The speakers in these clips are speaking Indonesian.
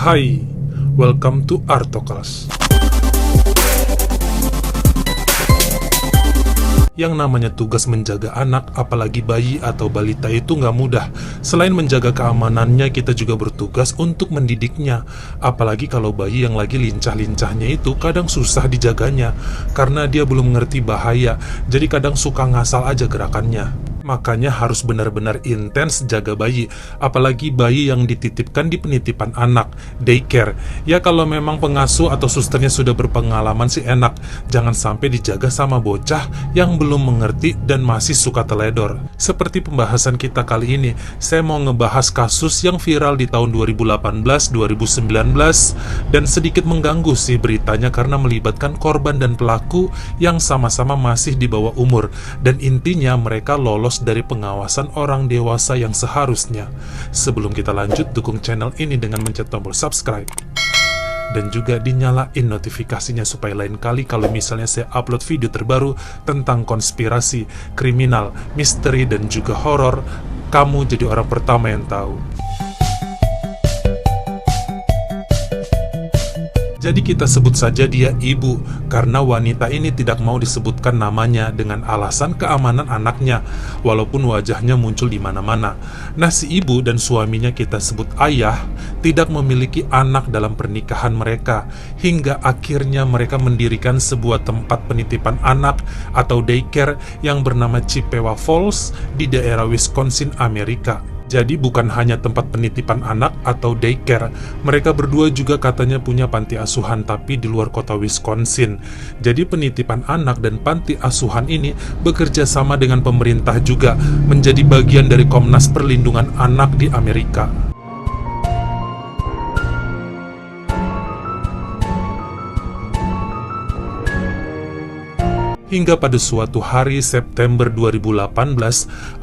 Hai, welcome to Artoclass. Yang namanya tugas menjaga anak, apalagi bayi atau balita itu nggak mudah. Selain menjaga keamanannya, kita juga bertugas untuk mendidiknya. Apalagi kalau bayi yang lagi lincah-lincahnya itu kadang susah dijaganya, karena dia belum mengerti bahaya, jadi kadang suka ngasal aja gerakannya. Makanya harus benar-benar intens jaga bayi, apalagi bayi yang dititipkan di penitipan anak, daycare. Ya kalau memang pengasuh atau susternya sudah berpengalaman sih enak, jangan sampai dijaga sama bocah yang belum mengerti dan masih suka teledor. Seperti pembahasan kita kali ini, saya mau ngebahas kasus yang viral di tahun 2018-2019 dan sedikit mengganggu sih beritanya karena melibatkan korban dan pelaku yang sama-sama masih di bawah umur, dan intinya mereka lolos dari pengawasan orang dewasa yang seharusnya. Sebelum kita lanjut, dukung channel ini dengan mencet tombol subscribe dan juga dinyalain notifikasinya supaya lain kali kalau misalnya saya upload video terbaru tentang konspirasi, kriminal, misteri, dan juga horor, kamu jadi orang pertama yang tahu. Jadi kita sebut saja dia ibu, karena wanita ini tidak mau disebutkan namanya dengan alasan keamanan anaknya, walaupun wajahnya muncul di mana-mana. Nah, si ibu dan suaminya kita sebut ayah, tidak memiliki anak dalam pernikahan mereka, hingga akhirnya mereka mendirikan sebuah tempat penitipan anak atau daycare yang bernama Chippewa Falls di daerah Wisconsin, Amerika. Jadi bukan hanya tempat penitipan anak atau daycare, mereka berdua juga katanya punya panti asuhan tapi di luar kota Wisconsin. Jadi penitipan anak dan panti asuhan ini bekerja sama dengan pemerintah juga, menjadi bagian dari Komnas Perlindungan Anak di Amerika. Hingga pada suatu hari September 2018,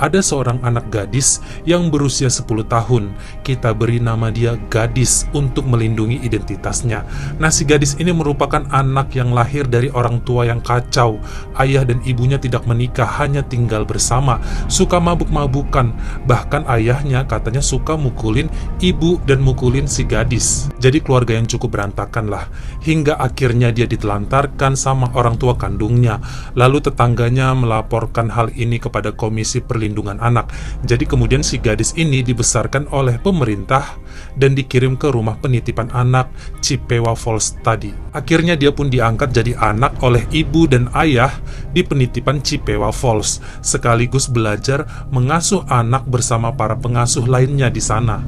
ada seorang anak gadis yang berusia 10 tahun. Kita beri nama dia Gadis untuk melindungi identitasnya. Nah, si gadis ini merupakan anak yang lahir dari orang tua yang kacau. Ayah dan ibunya tidak menikah, hanya tinggal bersama, suka mabuk-mabukan. Bahkan ayahnya katanya suka mukulin ibu dan mukulin si gadis. Jadi keluarga yang cukup berantakan lah. Hingga akhirnya dia ditelantarkan sama orang tua kandungnya. Lalu tetangganya melaporkan hal ini kepada Komisi Perlindungan Anak. Jadi kemudian si gadis ini dibesarkan oleh pemerintah dan dikirim ke rumah penitipan anak Chippewa Falls tadi. Akhirnya dia pun diangkat jadi anak oleh ibu dan ayah di penitipan Chippewa Falls, sekaligus belajar mengasuh anak bersama para pengasuh lainnya di sana.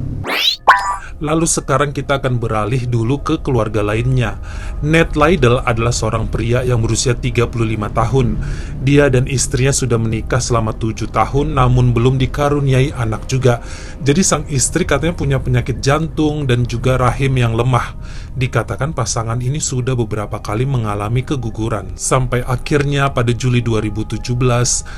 Lalu sekarang kita akan beralih dulu ke keluarga lainnya. Ned Lytle adalah seorang pria yang berusia 35 tahun. Dia dan istrinya sudah menikah selama 7 tahun namun belum dikaruniai anak juga. Jadi sang istri katanya punya penyakit jantung dan juga rahim yang lemah. Dikatakan pasangan ini sudah beberapa kali mengalami keguguran. Sampai akhirnya pada Juli 2017,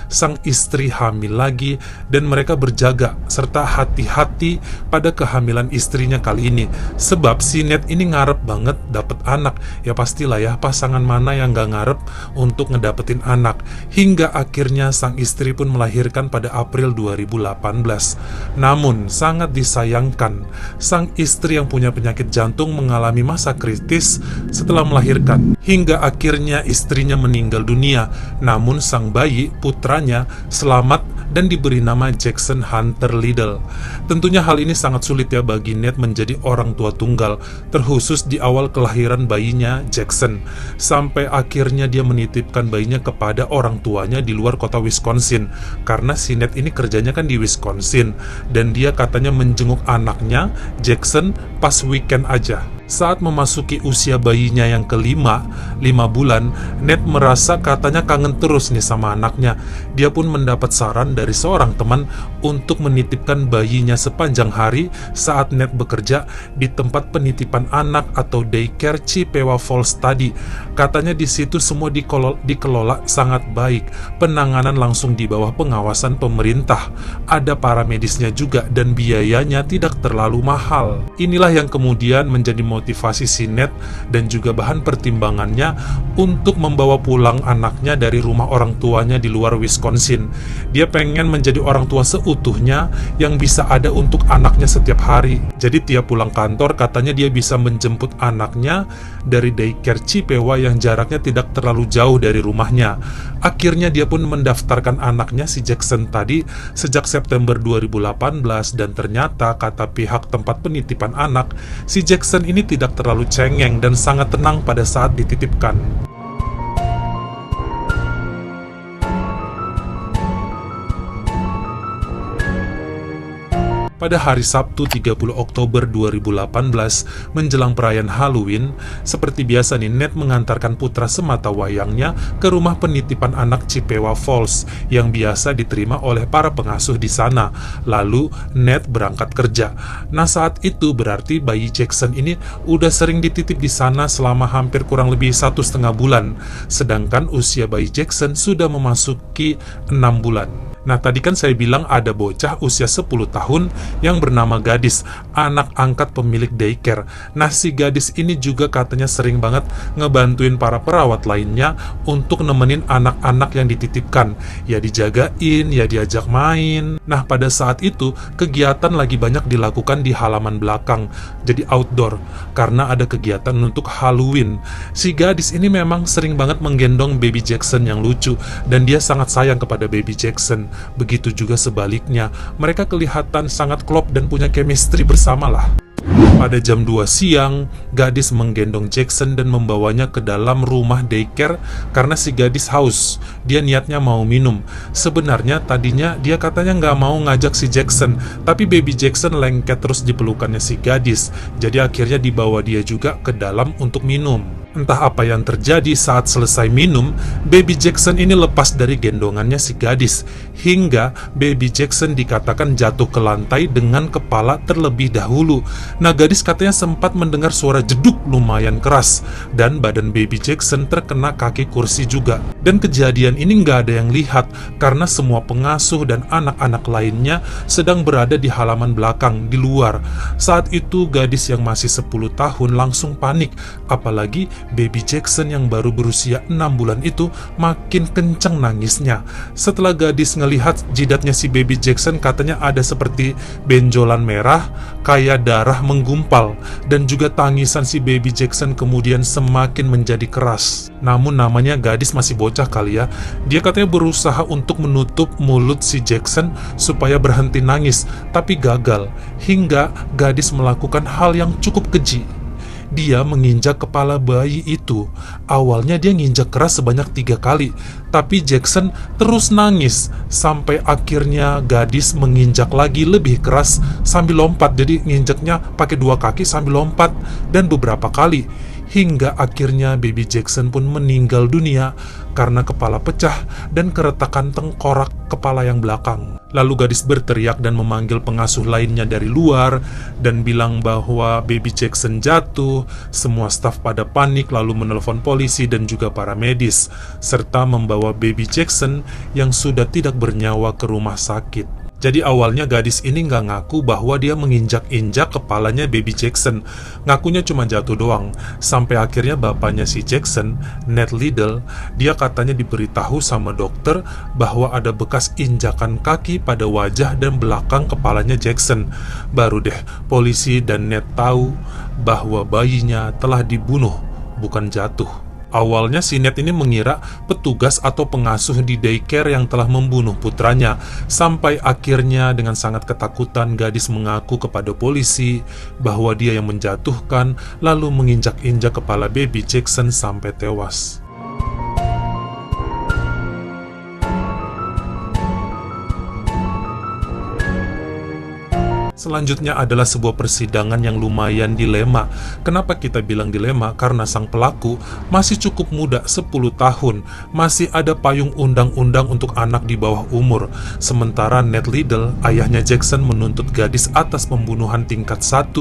sang istri hamil lagi dan mereka berjaga serta hati-hati pada kehamilan istrinya kali ini. Sebab si Ned ini ngarep banget dapet anak. Ya pastilah ya, pasangan mana yang gak ngarep untuk ngedapetin anak. Hingga akhirnya sang istri pun melahirkan pada April 2018. Namun sangat disayangkan, sang istri yang punya penyakit jantung mengalami masa kritis setelah melahirkan, hingga akhirnya istrinya meninggal dunia. Namun sang bayi, putranya, selamat dan diberi nama Jackson Hunter Liddell. Tentunya hal ini sangat sulit ya bagi Ned menjadi orang tua tunggal, terkhusus di awal kelahiran bayinya Jackson. Sampai akhirnya dia menitipkan bayinya kepada orang tuanya di luar kota Wisconsin, karena si Ned ini kerjanya kan di Wisconsin, dan dia katanya menjenguk anaknya Jackson pas weekend aja. Saat memasuki usia bayinya yang kelima, 5 bulan, Ned merasa katanya kangen terus nih sama anaknya. Dia pun mendapat saran dari seorang teman untuk menitipkan bayinya sepanjang hari saat Ned bekerja di tempat penitipan anak atau daycare Chippewa Falls tadi. Katanya di situ semua dikelola sangat baik, penanganan langsung di bawah pengawasan pemerintah, ada para medisnya juga dan biayanya tidak terlalu mahal. Inilah yang kemudian menjadi memotivasi si Ned dan juga bahan pertimbangannya untuk membawa pulang anaknya dari rumah orang tuanya di luar Wisconsin. Dia pengen menjadi orang tua seutuhnya yang bisa ada untuk anaknya setiap hari. Jadi tiap pulang kantor katanya dia bisa menjemput anaknya dari daycare Chippewa yang jaraknya tidak terlalu jauh dari rumahnya. Akhirnya dia pun mendaftarkan anaknya si Jackson tadi sejak September 2018 dan ternyata kata pihak tempat penitipan anak, si Jackson ini tidak terlalu cengeng dan sangat tenang pada saat dititipkan. Pada hari Sabtu 30 Oktober 2018 menjelang perayaan Halloween, seperti biasa nih Ned mengantarkan putra semata wayangnya ke rumah penitipan anak Chippewa Falls yang biasa diterima oleh para pengasuh di sana. Lalu Ned berangkat kerja. Nah saat itu berarti bayi Jackson ini udah sering dititip di sana selama hampir kurang lebih 1,5 bulan, sedangkan usia bayi Jackson sudah memasuki 6 bulan. Nah tadi kan saya bilang ada bocah usia 10 tahun yang bernama Gadis, anak angkat pemilik daycare. Nah si Gadis ini juga katanya sering banget ngebantuin para perawat lainnya untuk nemenin anak-anak yang dititipkan. Ya dijagain, ya diajak main. Nah pada saat itu kegiatan lagi banyak dilakukan di halaman belakang, jadi outdoor, karena ada kegiatan untuk Halloween. Si Gadis ini memang sering banget menggendong baby Jackson yang lucu, dan dia sangat sayang kepada baby Jackson. Begitu juga sebaliknya, mereka kelihatan sangat klop dan punya chemistry bersama lah. Pada jam 2 siang, Gadis menggendong Jackson dan membawanya ke dalam rumah daycare karena si Gadis haus. Dia niatnya mau minum. Sebenarnya tadinya dia katanya nggak mau ngajak si Jackson, tapi baby Jackson lengket terus di pelukannya si Gadis. Jadi akhirnya dibawa dia juga ke dalam untuk minum. Entah apa yang terjadi saat selesai minum, baby Jackson ini lepas dari gendongannya si Gadis, hingga baby Jackson dikatakan jatuh ke lantai dengan kepala terlebih dahulu. Nah Gadis katanya sempat mendengar suara jeduk lumayan keras, dan badan baby Jackson terkena kaki kursi juga. Dan kejadian ini nggak ada yang lihat, karena semua pengasuh dan anak-anak lainnya sedang berada di halaman belakang, di luar. Saat itu Gadis yang masih 10 tahun langsung panik, apalagi baby Jackson yang baru berusia 6 bulan itu makin kencang nangisnya. Setelah Gadis ngelihat jidatnya si baby Jackson katanya ada seperti benjolan merah, kayak darah menggumpal, dan juga tangisan si baby Jackson kemudian semakin menjadi keras. Namun namanya Gadis masih bocah kali ya, dia katanya berusaha untuk menutup mulut si Jackson supaya berhenti nangis, tapi gagal, hingga Gadis melakukan hal yang cukup keji. Dia menginjak kepala bayi itu. Awalnya dia nginjak keras sebanyak 3 kali, tapi Jackson terus nangis sampai akhirnya Gadis menginjak lagi lebih keras sambil lompat. Jadi nginjaknya pakai 2 kaki sambil lompat dan beberapa kali, hingga akhirnya baby Jackson pun meninggal dunia karena kepala pecah dan keretakan tengkorak kepala yang belakang. Lalu Gadis berteriak dan memanggil pengasuh lainnya dari luar dan bilang bahwa baby Jackson jatuh. Semua staf pada panik lalu menelpon polisi dan juga para medis, serta membawa baby Jackson yang sudah tidak bernyawa ke rumah sakit. Jadi awalnya Gadis ini nggak ngaku bahwa dia menginjak-injak kepalanya baby Jackson. Ngakunya cuma jatuh doang. Sampai akhirnya bapaknya si Jackson, Ned Liddell, dia katanya diberitahu sama dokter bahwa ada bekas injakan kaki pada wajah dan belakang kepalanya Jackson. Baru deh polisi dan Ned tahu bahwa bayinya telah dibunuh, bukan jatuh. Awalnya si Ned ini mengira petugas atau pengasuh di daycare yang telah membunuh putranya. Sampai akhirnya dengan sangat ketakutan Gadis mengaku kepada polisi bahwa dia yang menjatuhkan lalu menginjak-injak kepala baby Jackson sampai tewas. Selanjutnya adalah sebuah persidangan yang lumayan dilema. Kenapa kita bilang dilema? Karena sang pelaku masih cukup muda, 10 tahun. Masih ada payung undang-undang untuk anak di bawah umur. Sementara Ned Liddell, ayahnya Jackson, menuntut Gadis atas pembunuhan tingkat 1,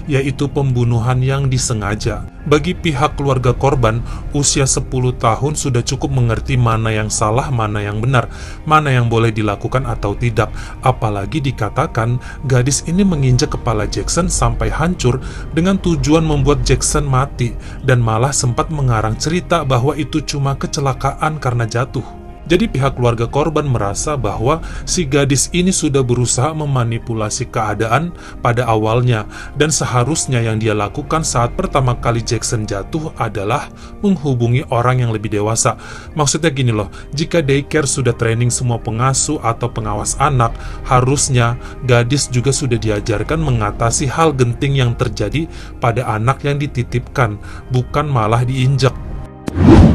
yaitu pembunuhan yang disengaja. Bagi pihak keluarga korban, usia 10 tahun sudah cukup mengerti mana yang salah, mana yang benar, mana yang boleh dilakukan atau tidak. Apalagi dikatakan gadis ini menginjak kepala Jackson sampai hancur dengan tujuan membuat Jackson mati, dan malah sempat mengarang cerita bahwa itu cuma kecelakaan karena jatuh. Jadi pihak keluarga korban merasa bahwa si gadis ini sudah berusaha memanipulasi keadaan pada awalnya, dan seharusnya yang dia lakukan saat pertama kali Jackson jatuh adalah menghubungi orang yang lebih dewasa. Maksudnya gini loh, jika daycare sudah training semua pengasuh atau pengawas anak, harusnya gadis juga sudah diajarkan mengatasi hal genting yang terjadi pada anak yang dititipkan, bukan malah diinjak.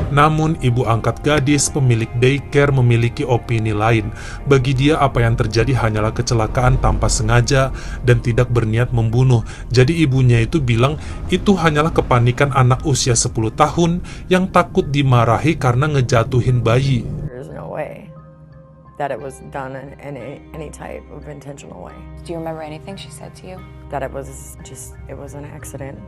Namun ibu angkat gadis, pemilik daycare, memiliki opini lain. Bagi dia apa yang terjadi hanyalah kecelakaan tanpa sengaja dan tidak berniat membunuh. Jadi ibunya itu bilang itu hanyalah kepanikan anak usia 10 tahun yang takut dimarahi karena ngejatuhin bayi. There's no way that it was done in any type of intentional way. Do you remember anything she said to you? That it was an accident.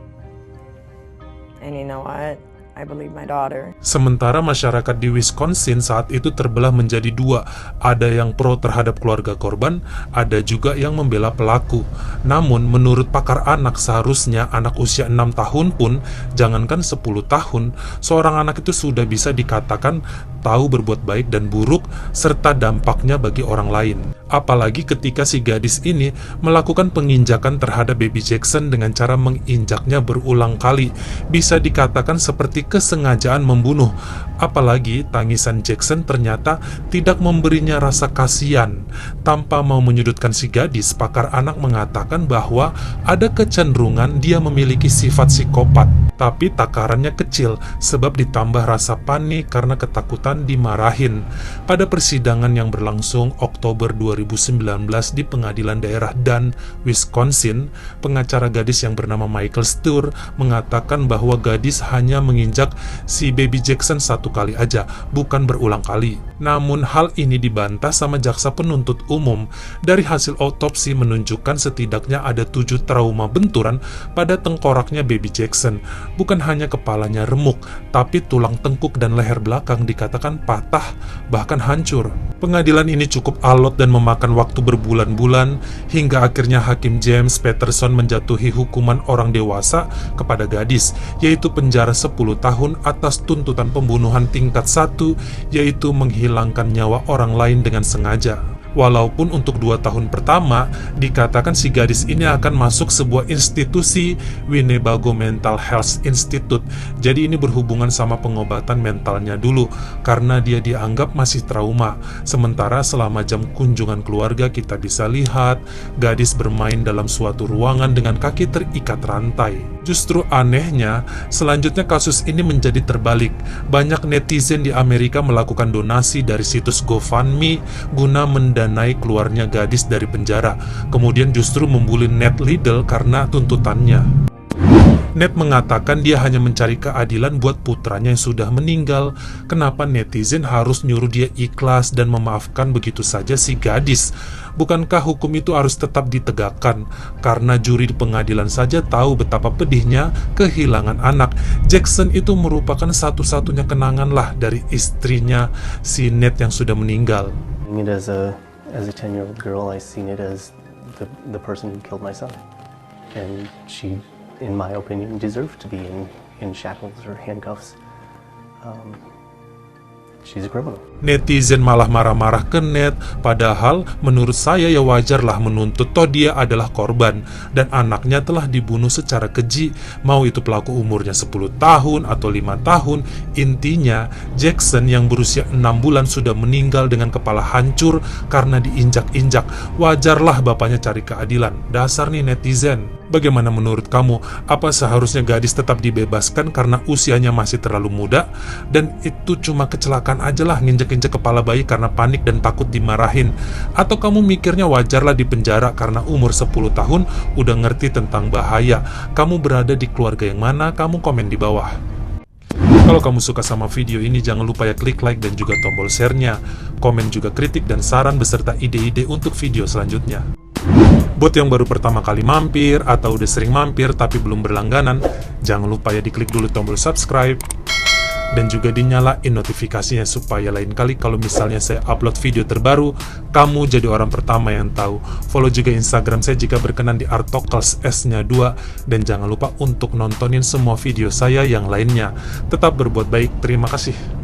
And you know what? I believe my daughter. Sementara masyarakat di Wisconsin saat itu terbelah menjadi dua. Ada yang pro terhadap keluarga korban, ada juga yang membela pelaku. Namun menurut pakar anak, seharusnya anak usia 6 tahun pun, jangankan 10 tahun, seorang anak itu sudah bisa dikatakan tahu berbuat baik dan buruk serta dampaknya bagi orang lain. Apalagi ketika si gadis ini melakukan penginjakan terhadap baby Jackson dengan cara menginjaknya berulang kali, bisa dikatakan seperti kesengajaan membunuh. Apalagi tangisan Jackson ternyata tidak memberinya rasa kasihan. Tanpa mau menyudutkan si gadis, pakar anak mengatakan bahwa ada kecenderungan dia memiliki sifat psikopat. Tapi takarannya kecil sebab ditambah rasa panik karena ketakutan dimarahin. Pada persidangan yang berlangsung Oktober 2019 di pengadilan daerah Dan, Wisconsin, pengacara gadis yang bernama Michael Stur mengatakan bahwa gadis hanya menginjak si baby Jackson 1 kali aja, bukan berulang kali. Namun hal ini dibantah sama jaksa penuntut umum. Dari hasil otopsi menunjukkan setidaknya ada 7 trauma benturan pada tengkoraknya baby Jackson. Bukan hanya kepalanya remuk, tapi tulang tengkuk dan leher belakang dikatakan patah, bahkan hancur. Pengadilan ini cukup alot dan memakan waktu berbulan-bulan, hingga akhirnya Hakim James Patterson menjatuhi hukuman orang dewasa kepada gadis, yaitu penjara 10 tahun atas tuntutan pembunuhan tingkat 1, yaitu menghilangkan nyawa orang lain dengan sengaja. Walaupun untuk 2 tahun pertama dikatakan si gadis ini akan masuk sebuah institusi, Winnebago Mental Health Institute. Jadi ini berhubungan sama pengobatan mentalnya dulu karena dia dianggap masih trauma. Sementara selama jam kunjungan keluarga kita bisa lihat gadis bermain dalam suatu ruangan dengan kaki terikat rantai. Justru anehnya, selanjutnya kasus ini menjadi terbalik. Banyak netizen di Amerika melakukan donasi dari situs GoFundMe guna mendanai keluarnya gadis dari penjara. Kemudian justru membuli Ned Liddell karena tuntutannya. Ned mengatakan dia hanya mencari keadilan buat putranya yang sudah meninggal. Kenapa netizen harus nyuruh dia ikhlas dan memaafkan begitu saja si gadis? Bukankah hukum itu harus tetap ditegakkan? Karena juri di pengadilan saja tahu betapa pedihnya kehilangan anak. Jackson itu merupakan satu-satunya kenangan lah dari istrinya, si Ned yang sudah meninggal. As a 10-year-old girl, I seen it as the person who killed my son. And she, in my opinion, deserved to be in shackles or handcuffs. She's a criminal. Netizen malah marah-marah ke Ned, padahal menurut saya ya wajarlah menuntut, toh dia adalah korban dan anaknya telah dibunuh secara keji, mau itu pelaku umurnya 10 tahun atau 5 tahun. Intinya Jackson yang berusia 6 bulan sudah meninggal dengan kepala hancur karena diinjak-injak. Wajarlah bapaknya cari keadilan. Dasar nih netizen. Bagaimana menurut kamu? Apa seharusnya gadis tetap dibebaskan karena usianya masih terlalu muda? Dan itu cuma kecelakaan aja lah, nginjek-injek kepala bayi karena panik dan takut dimarahin? Atau kamu mikirnya wajarlah di penjara karena umur 10 tahun udah ngerti tentang bahaya? Kamu berada di keluarga yang mana? Kamu komen di bawah. Kalau kamu suka sama video ini, jangan lupa ya klik like dan juga tombol share-nya. Komen juga kritik dan saran beserta ide-ide untuk video selanjutnya. Buat yang baru pertama kali mampir atau udah sering mampir tapi belum berlangganan, jangan lupa ya diklik dulu tombol subscribe dan juga dinyalain notifikasinya supaya lain kali kalau misalnya saya upload video terbaru, kamu jadi orang pertama yang tahu. Follow juga Instagram saya jika berkenan di Artokels S-nya 2, dan jangan lupa untuk nontonin semua video saya yang lainnya. Tetap berbuat baik, terima kasih.